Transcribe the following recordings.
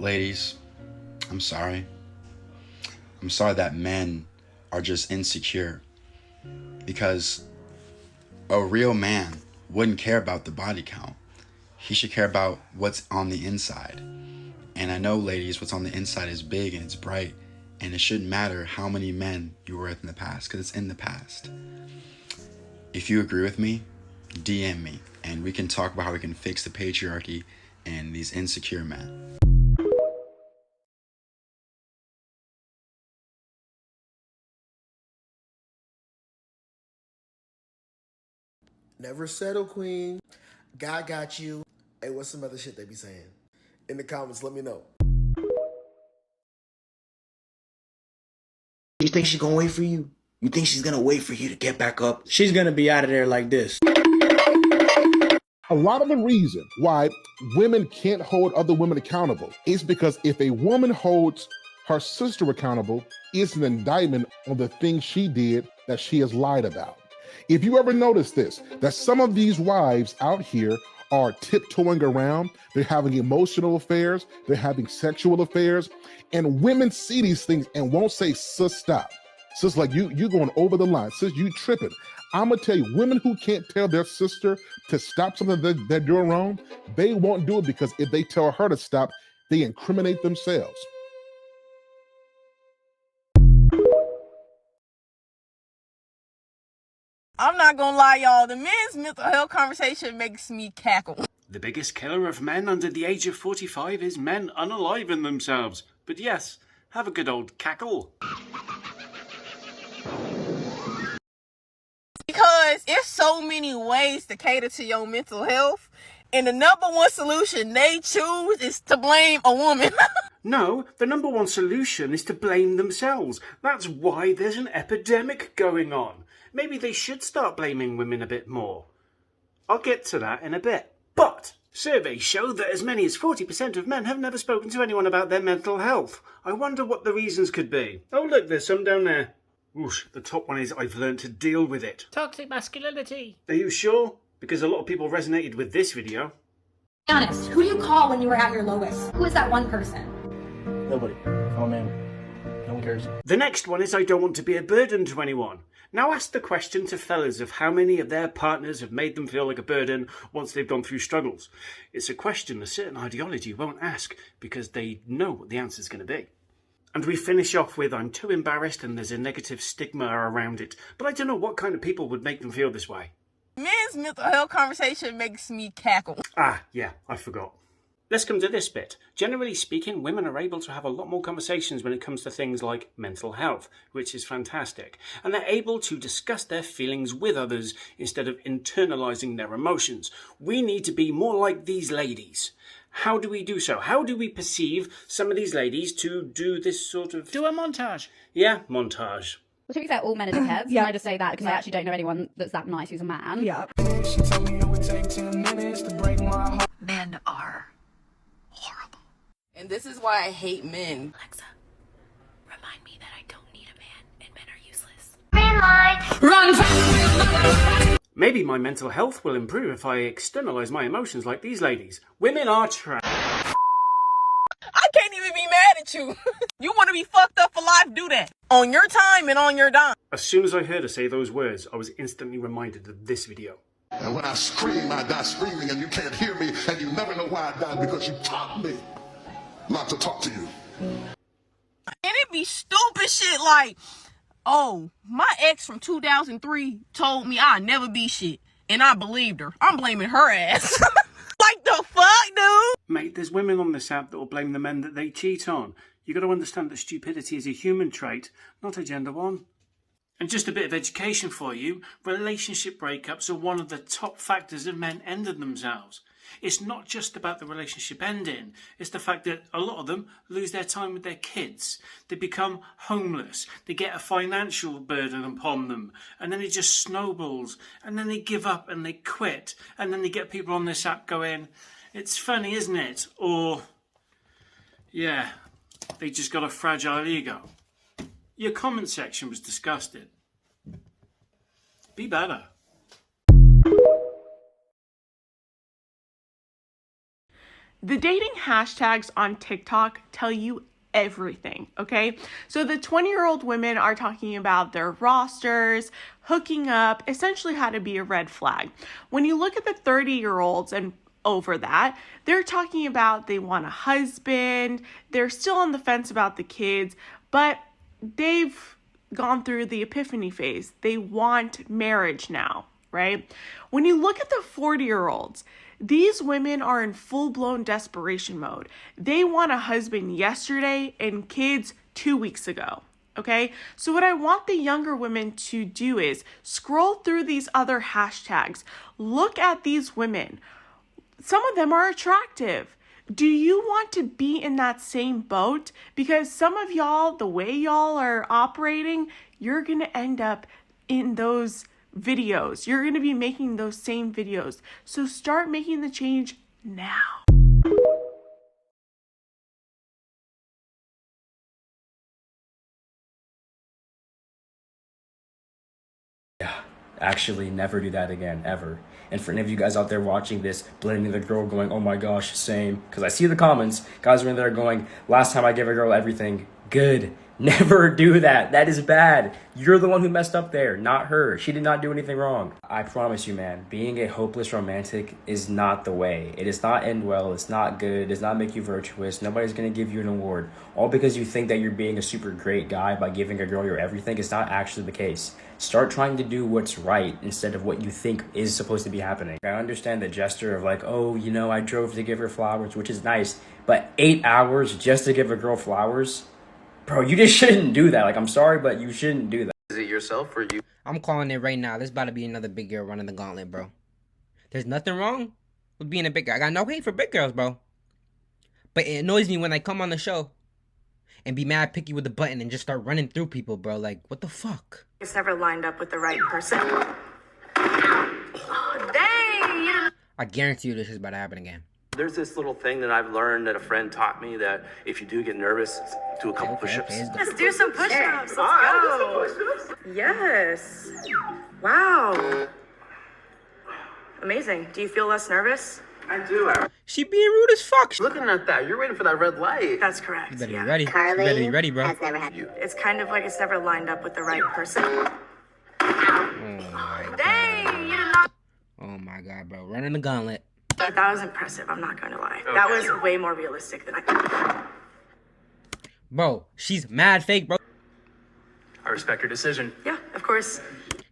Ladies, I'm sorry. I'm sorry that men are just insecure, because a real man wouldn't care about the body count. He should care about what's on the inside. And I know, ladies, what's on the inside is big and it's bright, and it shouldn't matter how many men you were with in the past, because it's in the past. If you agree with me, DM me, and we can talk about how we can fix the patriarchy and these insecure men. Never settle, queen. God got you. Hey, what's some other shit they be saying? In the comments, let me know. You think she's gonna wait for you? You think she's gonna wait for you to get back up? She's gonna be out of there like this. A lot of the reason why women can't hold other women accountable is because if a woman holds her sister accountable, it's an indictment on the things she did that she has lied about. If you ever notice this, that some of these wives out here are tiptoeing around, they're having emotional affairs, they're having sexual affairs, and women see these things and won't say, sis, stop. Sis, like you going over the line. Sis, you tripping. I'm gonna tell you, women who can't tell their sister to stop something that they're doing wrong, they won't do it, because if they tell her to stop, they incriminate themselves. I'm not gonna lie, y'all. The men's mental health conversation makes me cackle. The biggest killer of men under the age of 45 is men unaliving themselves. But yes, have a good old cackle. Because it's so many ways to cater to your mental health, and the number one solution they choose is to blame a woman. No, the number one solution is to blame themselves. That's why there's an epidemic going on. Maybe they should start blaming women a bit more. I'll get to that in a bit. But surveys show that as many as 40% of men have never spoken to anyone about their mental health. I wonder what the reasons could be. Oh look, there's some down there. Whoosh, the top one is I've learned to deal with it. Toxic masculinity. Are you sure? Because a lot of people resonated with this video. Be honest, who do you call when you were at your lowest? Who is that one person? Nobody. Oh man, no one cares. The next one is I don't want to be a burden to anyone. Now ask the question to fellas of how many of their partners have made them feel like a burden once they've gone through struggles. It's a question a certain ideology won't ask because they know what the answer's going to be. And we finish off with I'm too embarrassed and there's a negative stigma around it, but I don't know what kind of people would make them feel this way. Men's mental health conversation makes me cackle. Ah, yeah, I forgot. Let's come to this bit. Generally speaking, women are able to have a lot more conversations when it comes to things like mental health, which is fantastic. And they're able to discuss their feelings with others instead of internalizing their emotions. We need to be more like these ladies. How do we do so? How do we perceive some of these ladies to do this sort of... Do a montage. Yeah, montage. Well, to be fair, all men are dickheads. Yeah. And I just say that because I actually don't know anyone that's that nice who's a man. Yeah. She told me it would take 10 minutes to break my heart. Men are horrible. And this is why I hate men. Alexa, remind me that I don't need a man and men are useless. Run fast! Maybe my mental health will improve if I externalize my emotions like these ladies. Women are trash. I can't even be mad at you. You want to be fucked up for life? Do that. On your time and on your dime. As soon as I heard her say those words, I was instantly reminded of this video. And when I scream, I die screaming, and you can't hear me, and you never know why I died, because you taught me not to talk to you. And it be stupid shit like, oh, my ex from 2003 told me I'd never be shit. And I believed her. I'm blaming her ass. Like the fuck, dude? Mate, there's women on this app that will blame the men that they cheat on. You got to understand that stupidity is a human trait, not a gender one. And just a bit of education for you, relationship breakups are one of the top factors of men ending themselves. It's not just about the relationship ending, it's the fact that a lot of them lose their time with their kids. They become homeless, they get a financial burden upon them, and then it just snowballs, and then they give up and they quit, and then they get people on this app going, it's funny, isn't it? Or, yeah, they just got a fragile ego. Your comment section was disgusting. Be better. The dating hashtags on TikTok tell you everything, okay? So the 20-year-old women are talking about their rosters, hooking up, essentially how to be a red flag. When you look at the 30-year-olds and over that, they're talking about they want a husband, they're still on the fence about the kids, but they've gone through the epiphany phase. They want marriage now, right? When you look at the 40-year-olds, these women are in full-blown desperation mode. They want a husband yesterday and kids 2 weeks ago, okay? So what I want the younger women to do is scroll through these other hashtags. Look at these women. Some of them are attractive. Do you want to be in that same boat? Because some of y'all, the way y'all are operating, you're going to end up in those videos. You're going to be making those same videos. So start making the change now. Yeah, actually never do that again, ever. And for any of you guys out there watching this, blaming the girl going, oh my gosh, same. Because I see the comments, guys are in there going, last time I gave a girl everything, good. Never do that. That is bad. You're the one who messed up there, not her. She did not do anything wrong. I promise you, man, being a hopeless romantic is not the way. It does not end well. It's not good. It does not make you virtuous. Nobody's going to give you an award. All because you think that you're being a super great guy by giving a girl your everything. It's not actually the case. Start trying to do what's right instead of what you think is supposed to be happening. I understand the gesture of like, oh, you know, I drove to give her flowers, which is nice. But 8 hours just to give a girl flowers? Bro, you just shouldn't do that. Like, I'm sorry, but you shouldn't do that. Is it yourself or you? I'm calling it right now. There's about to be another big girl running the gauntlet, bro. There's nothing wrong with being a big girl. I got no hate for big girls, bro. But it annoys me when they come on the show and be mad picky with the button and just start running through people, bro. Like, what the fuck? It's never lined up with the right person. Oh, dang! I guarantee you this is about to happen again. There's this little thing that I've learned that a friend taught me that if you do get nervous, do a couple push-ups. Let's do some push-ups. Let's go. Yes. Wow. Amazing. Do you feel less nervous? I do. She being rude as fuck. Looking at that, you're waiting for that red light. That's correct. You better be ready. You better be ready, bro. It's kind of like it's never lined up with the right person. Oh, dang! You did not. Oh my god, bro. Running the gauntlet. That was impressive, I'm not going to lie. Okay. That was way more realistic than I thought. Bro, she's mad fake, bro. I respect your decision. Yeah, of course.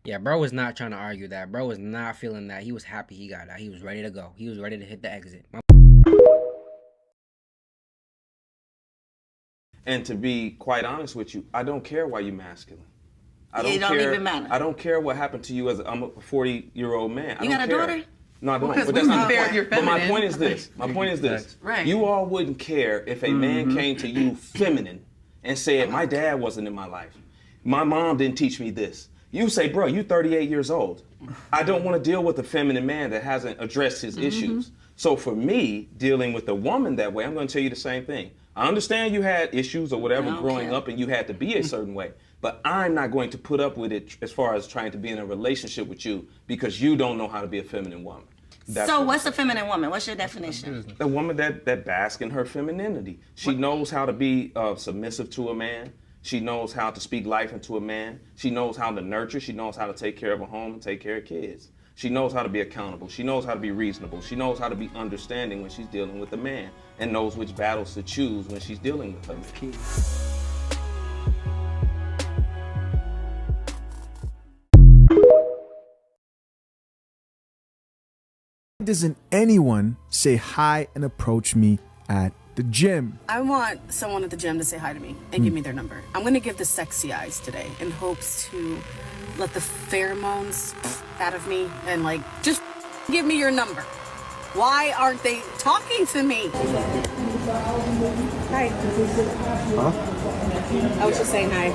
Yeah, bro was not trying to argue that. Bro was not feeling that. He was happy he got out. He was ready to go. He was ready to hit the exit. And to be quite honest with you, I don't care why you're masculine. I don't It don't care, even matter. I don't care what happened to you as I'm a 40-year-old man. You got a daughter? No, I don't. Because But we that's not would the bear point. your But my feminine. point is this. My point is this. Right. You all wouldn't care if a man came to you feminine and said, my dad wasn't in my life. My mom didn't teach me this. You say, bro, you 38 years old. I don't want to deal with a feminine man that hasn't addressed his issues. So for me, dealing with a woman that way, I'm going to tell you the same thing. I understand you had issues or whatever growing up and you had to be a certain way. But I'm not going to put up with it as far as trying to be in a relationship with you because you don't know how to be a feminine woman. That's So what's a feminine woman? What's your definition? a woman that basks in her femininity. She knows how to be submissive to a man. She knows how to speak life into a man. She knows how to nurture. She knows how to take care of a home and take care of kids. She knows how to be accountable. She knows how to be reasonable. She knows how to be understanding when she's dealing with a man and knows which battles to choose when she's dealing with him. Doesn't anyone say hi and approach me at the gym? I want someone at the gym to say hi to me and give me their number. I'm gonna give the sexy eyes today in hopes to let the pheromones out of me and like, just give me your number. Why aren't they talking to me? Hi. Huh? I was just saying hi.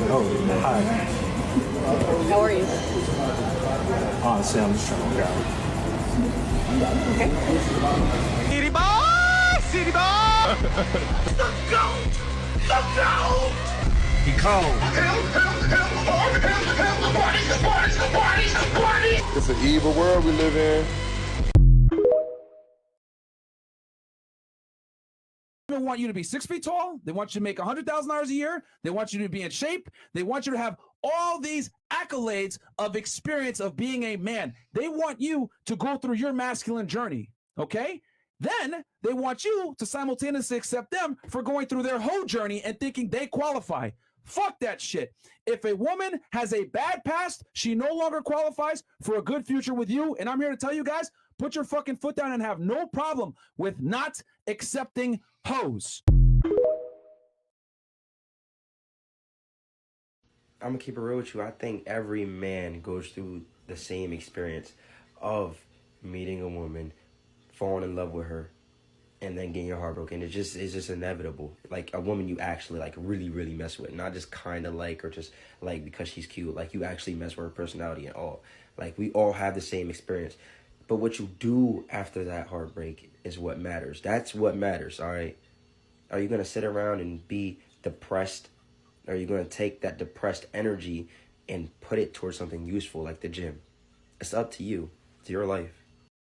Oh, hi. How are you? Honestly, I'm just trying to work out. Okay. City boy! City boy! The GOAT! The GOAT! He cold. It's an evil world we live in. women want you to be 6 feet tall. They want you to make $100,000 a year. They want you to be in shape. They want you to have all these accolades of experience of being a man. They want you to go through your masculine journey, okay? Then they want you to simultaneously accept them for going through their whole journey and thinking they qualify. Fuck that shit. If a woman has a bad past, she no longer qualifies for a good future with you. And I'm here to tell you guys, put your fucking foot down and have no problem with not accepting hoes. I'm gonna keep it real with you. I think every man goes through the same experience of meeting a woman, falling in love with her, and then getting your heart broken. It's just inevitable. Like a woman you actually like really, really mess with, not just kind of like or just like because she's cute. Like you actually mess with her personality and all. Like we all have the same experience. But what you do after that heartbreak is what matters. That's what matters, all right? Are you gonna sit around and be depressed? Or are you gonna take that depressed energy and put it towards something useful like the gym? It's up to you. It's your life.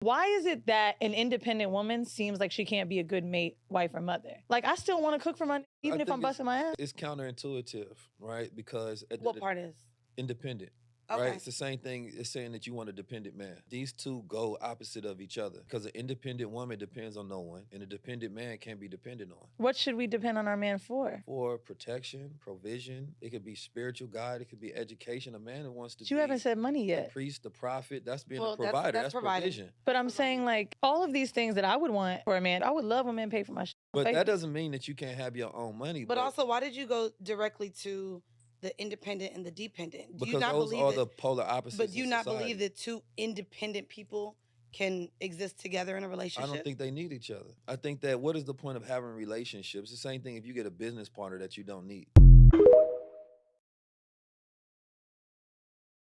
Why is it that an independent woman seems like she can't be a good mate, wife, or mother? Like, I still want to cook for my, even if I'm busting my ass. It's counterintuitive, right? Because What part is? independent. Okay. Right? It's the same thing as saying that you want a dependent man. These two go opposite of each other. Because an independent woman depends on no one, and a dependent man can't be dependent on. What should we depend on our man for? For protection, provision, it could be spiritual guide, it could be education. A man who wants to But you be haven't said money yet. the priest, the prophet, that's being Well, a provider. that's provision. But I'm saying, like, all of these things that I would want for a man, I would love a man pay for my shit. But that doesn't mean that you can't have your own money. But also, why did you go directly to the independent and the dependent? Do you because not those believe are that, the polar opposites. But do you in not society. believe that two independent people can exist together in a relationship? I don't think they need each other. I think that what is the point of having relationships? It's the same thing if you get a business partner that you don't need.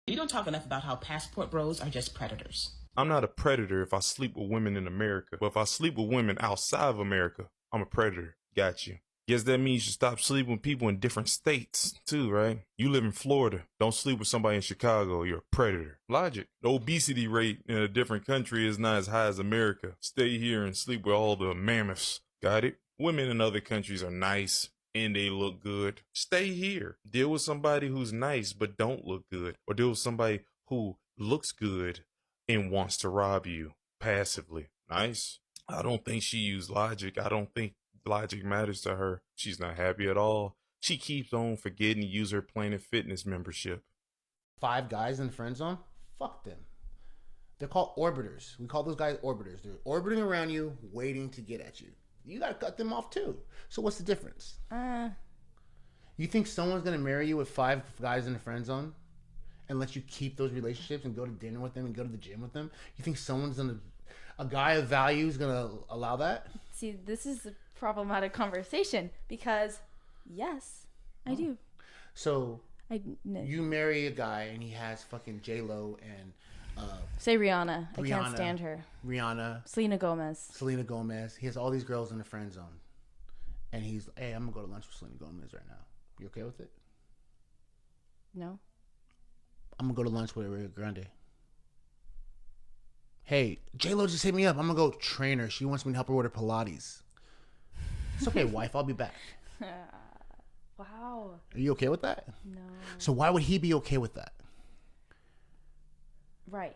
You don't talk enough about how passport bros are just predators. I'm not a predator if I sleep with women in America, but if I sleep with women outside of America, I'm a predator. Got you. Guess that means you should stop sleeping with people in different states, too, right? You live in Florida. Don't sleep with somebody in Chicago. You're a predator. Logic. The obesity rate in a different country is not as high as America. Stay here and sleep with all the mammoths. Got it? Women in other countries are nice and they look good. Stay here. Deal with somebody who's nice but don't look good. Or deal with somebody who looks good and wants to rob you passively. Nice. I don't think she used logic. I don't think logic matters to her. She's not happy at all. She keeps on forgetting to use her Planet Fitness membership. 5 guys in the friend zone? Fuck them. They're called orbiters. We call those guys orbiters. They're orbiting around you, waiting to get at you. You gotta cut them off too. So what's the difference? You think someone's gonna marry you with 5 guys in the friend zone and let you keep those relationships and go to dinner with them and go to the gym with them? You think a guy of value is gonna allow that? See, this is a problematic conversation because, yes, I do. So you marry a guy and he has fucking J-Lo and say Rihanna. I can't stand her. Rihanna. Selena Gomez. He has all these girls in the friend zone. And he's, hey, I'm gonna go to lunch with Selena Gomez right now. You okay with it? No. I'm gonna go to lunch with Ariana Grande. Hey, J-Lo just hit me up. I'm gonna go train her. She wants me to help her with her Pilates. It's okay, wife. I'll be back. Wow. Are you okay with that? No. So why would he be okay with that? Right.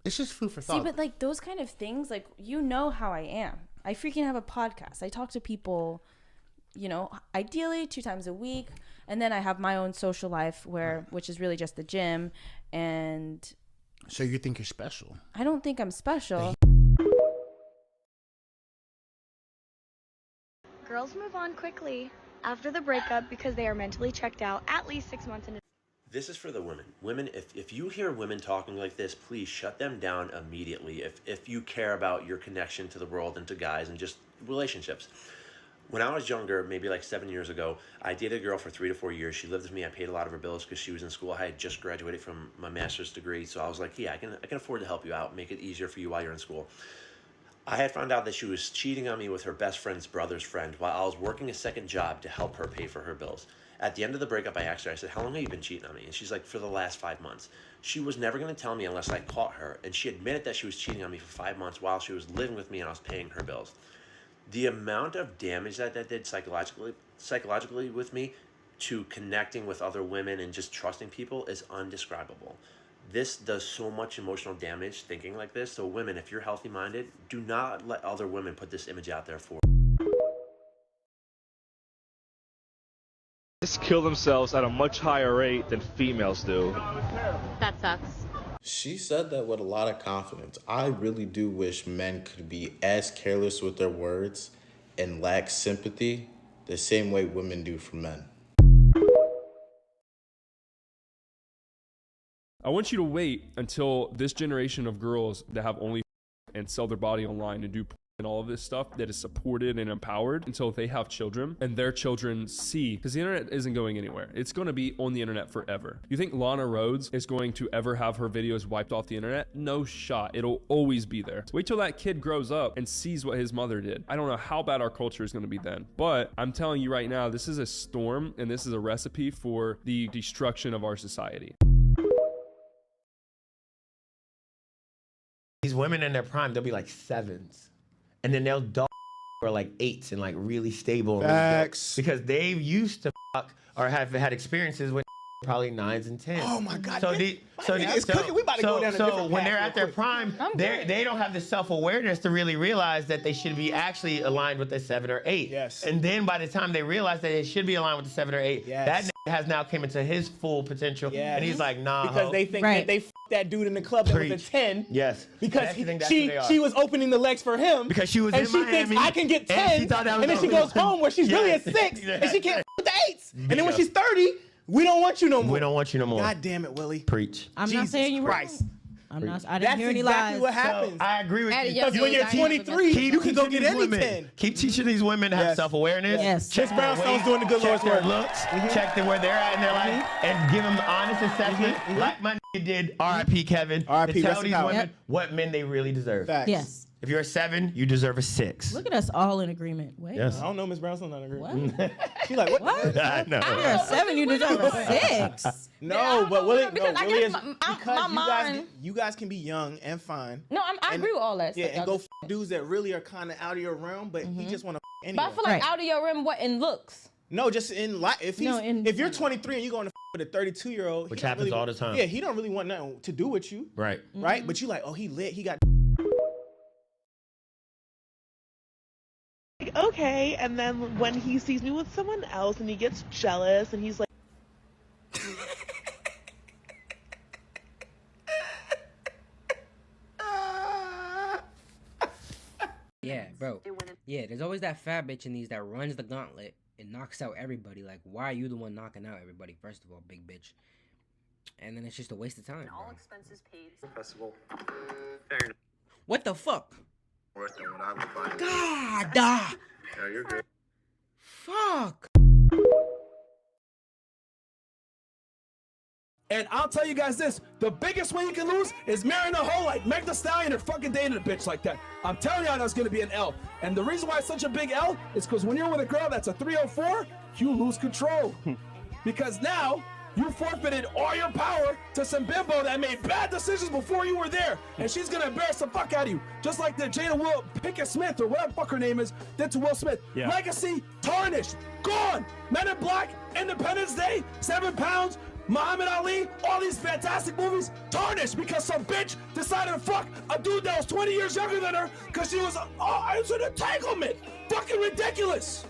It's just food for thought. See, but like those kind of things, like, you know how I am. I freaking have a podcast. I talk to people, you know, ideally 2 times a week. And then I have my own social life which is really just the gym. And so you think you're special? I don't think I'm special. Girls move on quickly after the breakup because they are mentally checked out at least 6 months into. This is for the women. Women, if you hear women talking like this, please shut them down immediately. If you care about your connection to the world and to guys and just relationships. When I was younger, maybe like 7 years ago, I dated a girl for 3 to 4 years. She lived with me. I paid a lot of her bills because she was in school. I had just graduated from my master's degree. So I was like, yeah, I can afford to help you out, make it easier for you while you're in school. I had found out that she was cheating on me with her best friend's brother's friend while I was working a second job to help her pay for her bills. At the end of the breakup, I asked her, I said, how long have you been cheating on me? And she's like, for the last 5 months. She was never going to tell me unless I caught her. And she admitted that she was cheating on me for 5 months while she was living with me and I was paying her bills. The amount of damage that did psychologically with me to connecting with other women and just trusting people is undescribable. This does so much emotional damage thinking like this. So women, if you're healthy minded, do not let other women put this image out there for kill themselves at a much higher rate than females do. That sucks. She said that with a lot of confidence. I really do wish men could be as careless with their words and lack sympathy the same way women do for men. I want you to wait until this generation of girls that have only and sell their body online and do and all of this stuff that is supported and empowered until they have children and their children see, because the internet isn't going anywhere. It's going to be on the internet forever. You think Lana Rhoades is going to ever have her videos wiped off the internet? No shot. It'll always be there. Wait till that kid grows up and sees what his mother did. I don't know how bad our culture is going to be then, but I'm telling you right now, this is a storm and this is a recipe for the destruction of our society. These women in their prime, they'll be like 7s. And then they'll dog for like 8s and like really stable. And Facts. because they used to fuck or have had experiences with probably 9s and 10s. Oh my God. So We about to go down a different when path they're real at their quick. prime, they don't have the self-awareness to really realize that they should be actually aligned with a 7 or 8. Yes. And then by the time they realize that they should be aligned with the 7 or 8, Yes. that nigga has now came into his full potential. Yes. And he's like, nah, because ho. they think that they that dude in the club that was a 10. Yes. Because That's who they are. she was opening the legs for him. Because she was and in she Miami, thinks I can get 10. and she thought that was and then she the only goes one. home where she's really a Yes. 6. And she can't with the 8s. And then when Because- she's 30, we don't want you no more. We don't want you no more. God damn it, Willie. Preach. I'm Jesus not saying you're Christ. wrong. I'm not. I didn't That's hear any exactly lies. what happens. I agree with At a you. young Because when age, you're I am 23, you can go get any women. 10. Keep teaching these women to have Yes. self-awareness. Yes. Check Miss Brownstone's doing the good check Lord's their work. looks. Check where they're at in their life, and give them honest assessment, like my nigga did. R.I.P. Kevin. R.I.P. To tell rest in these power. women what men they really deserve. Facts. Yes. If you're a 7, you deserve a 6. Look at us all in agreement. Wait. Yes. I don't know, Miss Brownstone not agree. What? She like, what? What? I know. You're a 7. You deserve a 6. No, but Willie, because I Willie guess is because you guys can be young and fine. No, I agree with all that. Yeah, stuff, and y'all go dudes that really are kind of out of your realm, but he just want to anyway. But I feel like out of your rim, what in looks. No, just in life. If he's, No, if you're 23 and you're going to with a 32-year-old, Which happens all the time. Yeah, he don't really want nothing to do with you, Right. right? But you like, oh, he lit, he got. Okay, and then when he sees me with someone else and he gets jealous and he's like, Yeah, bro. Yeah, there's always that fat bitch in these that runs the gauntlet and knocks out everybody. Like, why are you the one knocking out everybody? First of all, big bitch. And then it's just a waste of time. All expenses paid. Festival. Fair enough. What the fuck? Worse than what I would find. God! Yeah, you're good. Fuck! And I'll tell you guys this, the biggest way you can lose is marrying a hoe like Meg Thee Stallion or fucking dating a bitch like that. I'm telling y'all that's gonna be an L. And the reason why it's such a big L is because when you're with a girl that's a 304, you lose control. Because now, you forfeited all your power to some bimbo that made bad decisions before you were there. And she's gonna embarrass the fuck out of you. Just like the Jada Pinkett Smith, or whatever the fuck her name is, did to Will Smith. Yeah. Legacy, tarnished, gone. Men in Black, Independence Day, 7 Pounds, Muhammad Ali, all these fantastic movies, tarnished because some bitch decided to fuck a dude that was 20 years younger than her because she was, it's an entanglement. Fucking ridiculous.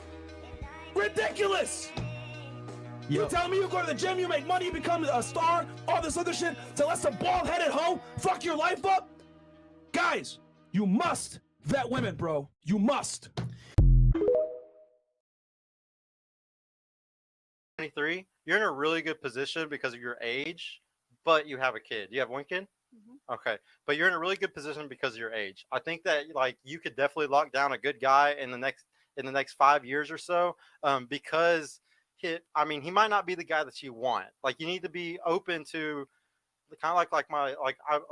Ridiculous. You tell me you go to the gym, you make money, you become a star, all this other shit, to let some bald-headed hoe fuck your life up? Guys, you must vet women, bro. You must. 23, you're in a really good position because of your age, but you have a kid. You have one kid? Okay. But you're in a really good position because of your age. I think that like you could definitely lock down a good guy in the next 5 years or so, because he might not be the guy that you want. Like you need to be open to kind of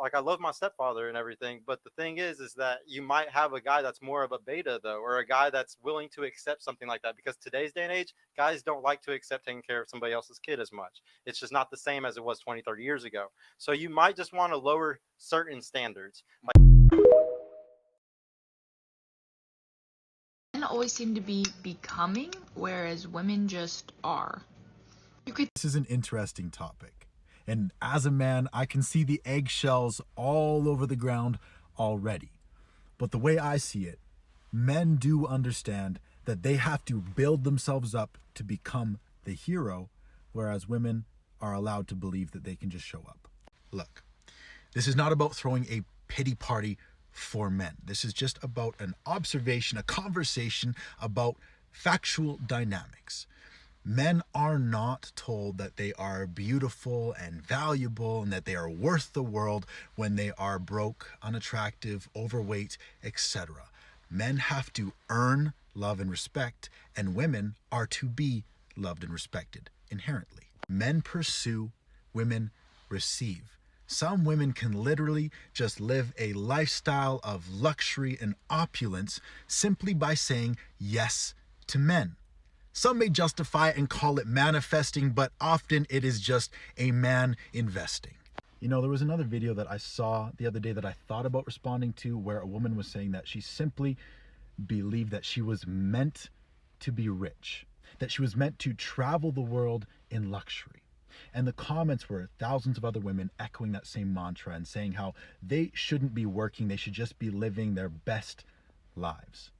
like I love my stepfather and everything, but the thing is that you might have a guy that's more of a beta though, or a guy that's willing to accept something like that, because today's day and age, guys don't like to accept taking care of somebody else's kid as much. It's just not the same as it was 20, 30 years ago. So you might just want to lower certain standards. Men always seem to be becoming, whereas women just are. This is an interesting topic. And as a man, I can see the eggshells all over the ground already. But the way I see it, men do understand that they have to build themselves up to become the hero, whereas women are allowed to believe that they can just show up. Look, this is not about throwing a pity party for men. This is just about an observation, a conversation about factual dynamics. Men are not told that they are beautiful and valuable and that they are worth the world when they are broke, unattractive, overweight, etc. Men have to earn love and respect, and women are to be loved and respected inherently. Men pursue, women receive. Some women can literally just live a lifestyle of luxury and opulence simply by saying yes to men. Some may justify it and call it manifesting, but often it is just a man investing. You know, there was another video that I saw the other day that I thought about responding to, where a woman was saying that she simply believed that she was meant to be rich, that she was meant to travel the world in luxury. And the comments were thousands of other women echoing that same mantra and saying how they shouldn't be working, they should just be living their best lives.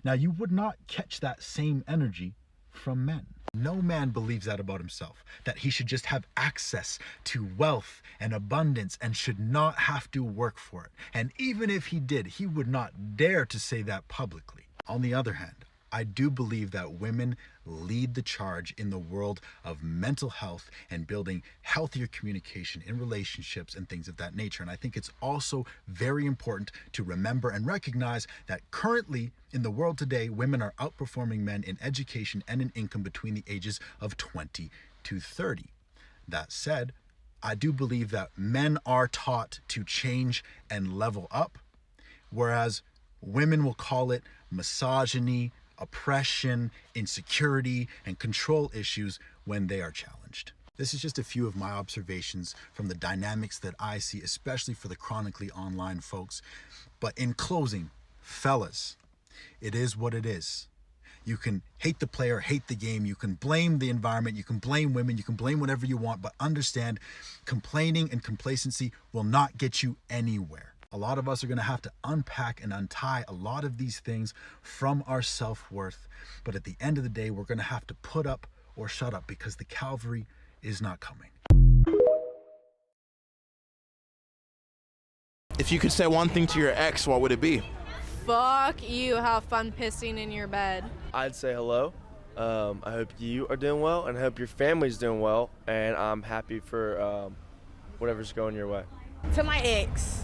Now, you would not catch that same energy from men. No man believes that about himself, that he should just have access to wealth and abundance and should not have to work for it. And even if he did, he would not dare to say that publicly. On the other hand, I do believe that women lead the charge in the world of mental health and building healthier communication in relationships and things of that nature. And I think it's also very important to remember and recognize that currently in the world today, women are outperforming men in education and in income between the ages of 20 to 30. That said, I do believe that men are taught to change and level up, whereas women will call it misogyny, oppression, insecurity, and control issues when they are challenged. This is just a few of my observations from the dynamics that I see, especially for the chronically online folks. But in closing, fellas, it is what it is. You can hate the player, hate the game, you can blame the environment, you can blame women, you can blame whatever you want, but understand, complaining and complacency will not get you anywhere. A lot of us are going to have to unpack and untie a lot of these things from our self-worth. But at the end of the day, we're going to have to put up or shut up because the Calvary is not coming. If you could say one thing to your ex, what would it be? Fuck you, have fun pissing in your bed. I'd say hello. I hope you are doing well, and I hope your family's doing well, and I'm happy for whatever's going your way. To my ex.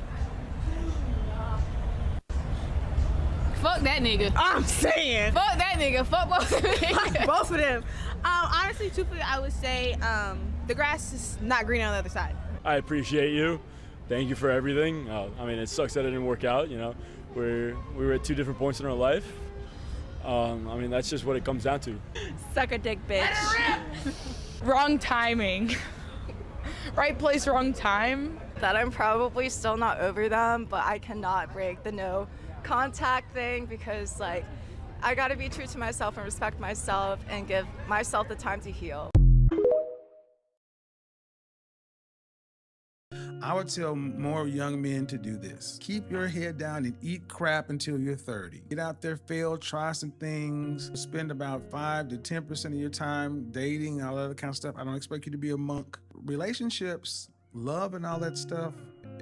Fuck that nigga. I'm saying. Fuck that nigga. Fuck both of them. Both of them. Honestly, truthfully, I would say the grass is not green on the other side. I appreciate you. Thank you for everything. I mean, it sucks that it didn't work out. You know, we were at two different points in our life. I mean, that's just what it comes down to. Suck a dick, bitch. Wrong timing. Right place, wrong time. That I'm probably still not over them, but I cannot break the no contact thing because, like, I gotta be true to myself and respect myself and give myself the time to heal. I would tell more young men to do this. Keep your head down and eat crap until you're 30. Get out there, fail, try some things. Spend about 5 to 10% of your time dating, all that kind of stuff. I don't expect you to be a monk. Relationships, love and all that stuff,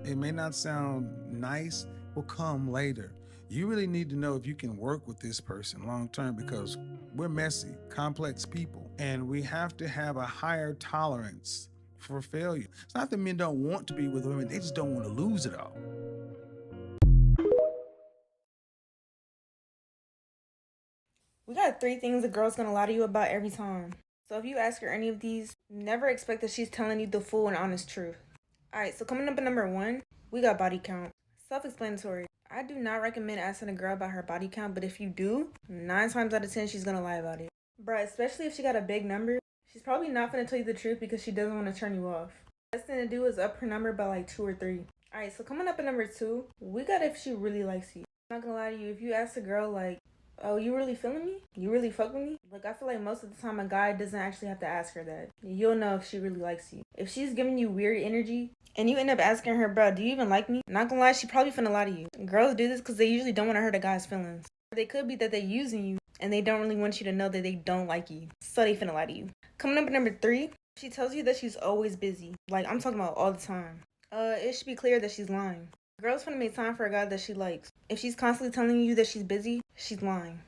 it may not sound nice, will come later. You really need to know if you can work with this person long term because we're messy, complex people, and we have to have a higher tolerance for failure. It's not that men don't want to be with women, they just don't want to lose it all. We got 3 things a girl's gonna lie to you about every time. So if you ask her any of these, never expect that she's telling you the full and honest truth. Alright, so coming up at number 1, we got body count. Self-explanatory. I do not recommend asking a girl about her body count, but if you do, 9 times out of 10, she's gonna lie about it. Bruh, especially if she got a big number, she's probably not gonna tell you the truth because she doesn't want to turn you off. The best thing to do is up her number by like 2 or 3. Alright, so coming up at number 2, we got if she really likes you. I'm not gonna lie to you, if you ask a girl like, oh, you really feeling me? You really fuck with me? Like, I feel like most of the time a guy doesn't actually have to ask her that. You'll know if she really likes you. If she's giving you weird energy, and you end up asking her, bro, do you even like me? Not gonna lie, she probably finna lie to you. Girls do this because they usually don't want to hurt a guy's feelings. They could be that they're using you, and they don't really want you to know that they don't like you. So they finna lie to you. Coming up at number 3, she tells you that she's always busy. Like, I'm talking about all the time. It should be clear that she's lying. Girls finna make time for a guy that she likes. If she's constantly telling you that she's busy, she's lying.